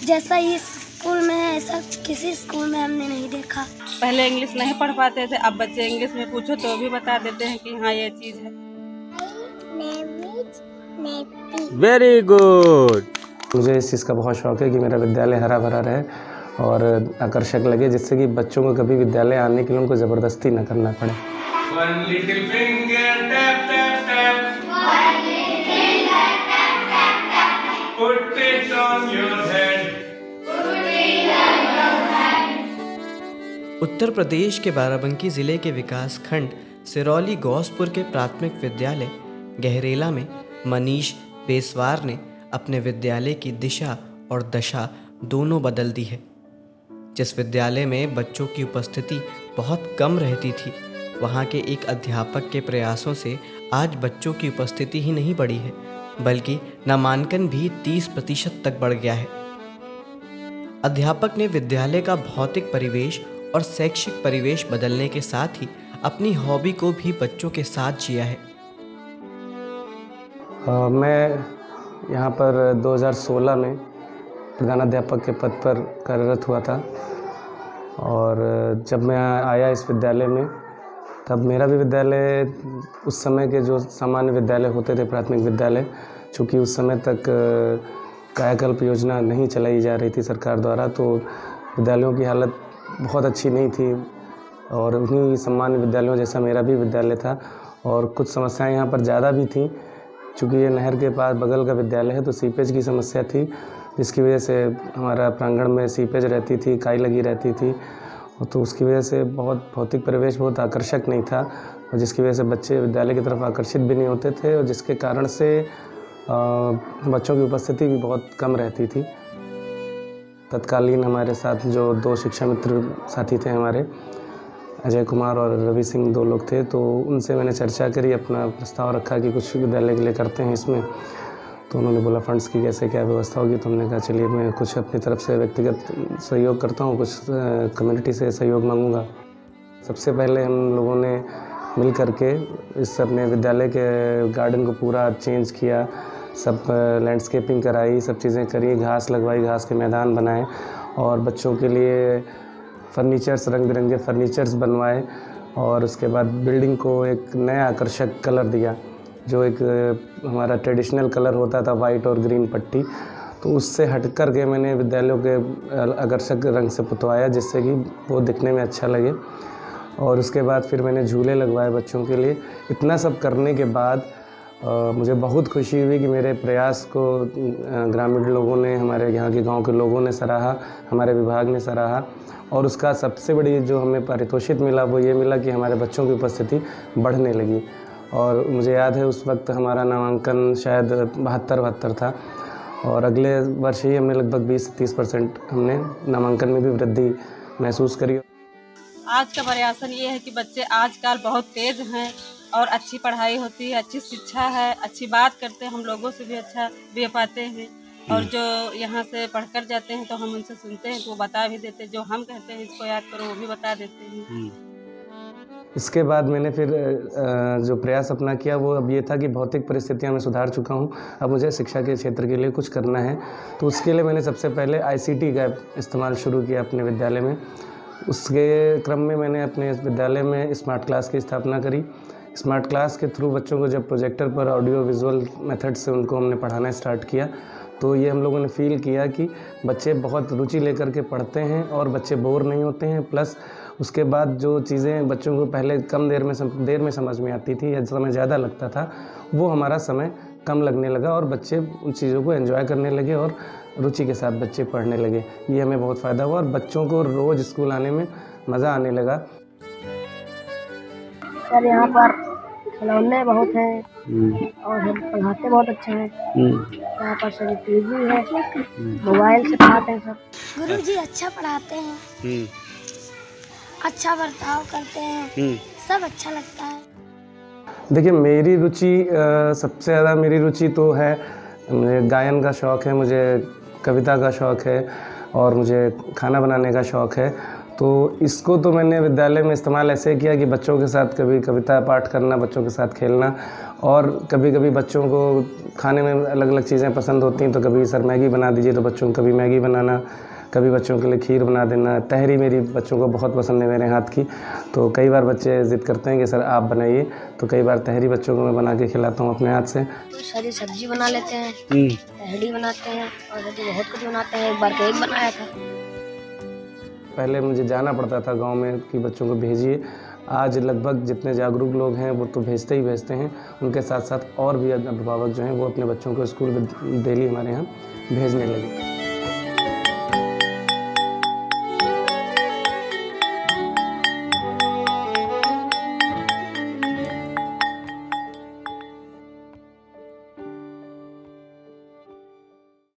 जैसा इस स्कूल में है ऐसा किसी स्कूल में हमने नहीं देखा। पहले इंग्लिश नहीं पढ़ पाते थे, अब बच्चे इंग्लिश में पूछो तो भी बता देते हैं कि हाँ ये चीज़ है। Very good. मुझे इस चीज़ का बहुत शौक है कि मेरा विद्यालय हरा भरा रहे और आकर्षक लगे, जिससे कि बच्चों को कभी विद्यालय आने के लिए उनको ज़बरदस्ती न करना पड़े। One little finger, tap, tap, tap. One little finger, tap, tap, tap. Put it on your head. Put it on your head. Uttar Pradesh के बाराबंकी ज़िले के विकास खंड सिरौली गौसपुर के प्राथमिक विद्यालय गहरेला में मनीष पेशवार ने अपने विद्यालय की दिशा और दशा दोनों बदल दी है। जिस विद्यालय में बच्चों की उपस्थिति बहुत कम रहती थी, वहाँ के एक अध्यापक के प्रयासों से आज बच्चों की उपस्थिति ही नहीं बढ़ी है, बल्कि नामांकन भी 30% तक बढ़ गया है। अध्यापक ने विद्यालय का भौतिक परिवेश और शैक्षिक परिवेश बदलने के साथ ही अपनी हॉबी को भी बच्चों के साथ जिया है। मैं यहाँ पर 2016 में प्रधानाध्यापक के पद पर कार्यरत हुआ था और जब मैं आया इस विद्यालय में तब मेरा भी विद्यालय उस समय के जो सामान्य विद्यालय होते थे, प्राथमिक विद्यालय, चूँकि उस समय तक कायाकल्प योजना नहीं चलाई जा रही थी सरकार द्वारा, तो विद्यालयों की हालत बहुत अच्छी नहीं थी और उन्हीं सामान्य विद्यालयों जैसा मेरा भी विद्यालय था और कुछ समस्याएं यहाँ पर ज़्यादा भी थी। चूँकि ये नहर के पास बगल का विद्यालय है तो सीपेज की समस्या थी, जिसकी वजह से हमारा प्रांगण में सीपेज रहती थी, काई लगी रहती थी, तो उसकी वजह से बहुत भौतिक परिवेश बहुत आकर्षक नहीं था और जिसकी वजह से बच्चे विद्यालय की तरफ आकर्षित भी नहीं होते थे और जिसके कारण से बच्चों की उपस्थिति भी बहुत कम रहती थी। तत्कालीन हमारे साथ जो 2 शिक्षा मित्र साथी थे हमारे, अजय कुमार और रवि सिंह, 2 लोग थे, तो उनसे मैंने चर्चा करी, अपना प्रस्ताव रखा कि कुछ विद्यालय के लिए करते हैं इसमें। तो उन्होंने बोला फंड्स की कैसे क्या व्यवस्था होगी, तो हमने कहा चलिए मैं कुछ अपनी तरफ से व्यक्तिगत सहयोग करता हूँ, कुछ कम्युनिटी से सहयोग मांगूंगा। सबसे पहले हम लोगों ने मिल करके इस अपने विद्यालय के गार्डन को पूरा चेंज किया, सब लैंडस्केपिंग कराई, सब चीज़ें करी, घास लगवाई, घास के मैदान बनाए और बच्चों के लिए फर्नीचर्स, रंग बिरंगे फर्नीचर्स बनवाए और उसके बाद बिल्डिंग को एक नया आकर्षक कलर दिया, जो एक हमारा ट्रेडिशनल कलर होता था, वाइट और ग्रीन पट्टी, तो उससे हट कर के मैंने विद्यालयों के आकर्षक रंग से पुतवाया, जिससे कि वो दिखने में अच्छा लगे। और उसके बाद फिर मैंने झूले लगवाए बच्चों के लिए। इतना सब करने के बाद मुझे बहुत खुशी हुई कि मेरे प्रयास को ग्रामीण लोगों ने, हमारे यहाँ के गांव के लोगों ने सराहा, हमारे विभाग ने सराहा और उसका सबसे बड़ी जो हमें पारितोषिक मिला वो ये मिला कि हमारे बच्चों की उपस्थिति बढ़ने लगी। और मुझे याद है उस वक्त हमारा नामांकन शायद 72-73 था और अगले वर्ष ही हमने लगभग 20-30% हमने नामांकन में भी वृद्धि महसूस करी। आज का प्रयासन ये है कि बच्चे आजकल बहुत तेज़ हैं और अच्छी पढ़ाई होती है, अच्छी शिक्षा है, अच्छी बात करते हैं, हम लोगों से भी अच्छा भी पाते हैं और जो यहाँ से पढ़कर जाते हैं तो हम उनसे सुनते हैं तो वो बता भी देते हैं, जो हम कहते हैं इसको याद करो वो भी बता देते हैं। इसके बाद मैंने फिर जो प्रयास अपना किया वो अब ये था कि भौतिक परिस्थितियां में सुधार चुका हूँ, अब मुझे शिक्षा के क्षेत्र के लिए कुछ करना है। तो उसके लिए मैंने सबसे पहले ICT का इस्तेमाल शुरू किया अपने विद्यालय में। उसके क्रम में मैंने अपने विद्यालय में स्मार्ट क्लास की स्थापना करी। स्मार्ट क्लास के थ्रू बच्चों को जब प्रोजेक्टर पर ऑडियो विजुअल मेथड से उनको हमने पढ़ाना स्टार्ट किया तो ये हम लोगों ने फील किया कि बच्चे बहुत रुचि लेकर के पढ़ते हैं और बच्चे बोर नहीं होते हैं। प्लस उसके बाद जो चीज़ें बच्चों को पहले कम देर में समझ में आती थी या समय ज़्यादा लगता था, वो हमारा समय कम लगने लगा और बच्चे उन चीज़ों को एंजॉय करने लगे और रुचि के साथ बच्चे पढ़ने लगे। ये हमें बहुत फ़ायदा हुआ और बच्चों को रोज़ स्कूल आने में मज़ा आने लगा। सर यहाँ पर खिलौने बहुत हैं और हम पढ़ाते बहुत अच्छा है। यहाँ पर सभी टीवी है, मोबाइल से पढ़ाते हैं सर। गुरुजी अच्छा पढ़ाते हैं, अच्छा बर्ताव करते हैं, सब अच्छा लगता है। देखिए मेरी रुचि सबसे ज़्यादा मेरी रुचि तो है, मुझे गायन का शौक़ है, मुझे कविता का शौक़ है और मुझे खाना बनाने का शौक़ है। तो इसको तो मैंने विद्यालय में इस्तेमाल ऐसे किया कि बच्चों के साथ कभी कविता पाठ करना, बच्चों के साथ खेलना, और कभी कभी बच्चों को खाने में अलग अलग चीज़ें पसंद होती हैं, तो कभी सर मैगी बना दीजिए, तो बच्चों को कभी मैगी बनाना, कभी बच्चों के लिए खीर बना देना। तहरी मेरी बच्चों को बहुत पसंद है मेरे हाथ की, तो कई बार बच्चे ज़िद करते हैं कि सर आप बनाइए, तो कई बार तहरी बच्चों को मैं बना के खिलाता हूँ अपने हाथ से। तो सारी सब्जी बना लेते हैं, तहरी बनाते हैं और बहुत कुछ बनाते हैं। एक बार केक बनाया था। पहले मुझे जाना पड़ता था गांव में कि बच्चों को भेजिए। आज लगभग जितने जागरूक लोग हैं वो तो भेजते ही भेजते हैं, उनके साथ साथ और भी अभिभावक जो हैं वो अपने बच्चों को स्कूल में डेली हमारे यहाँ भेजने लगे।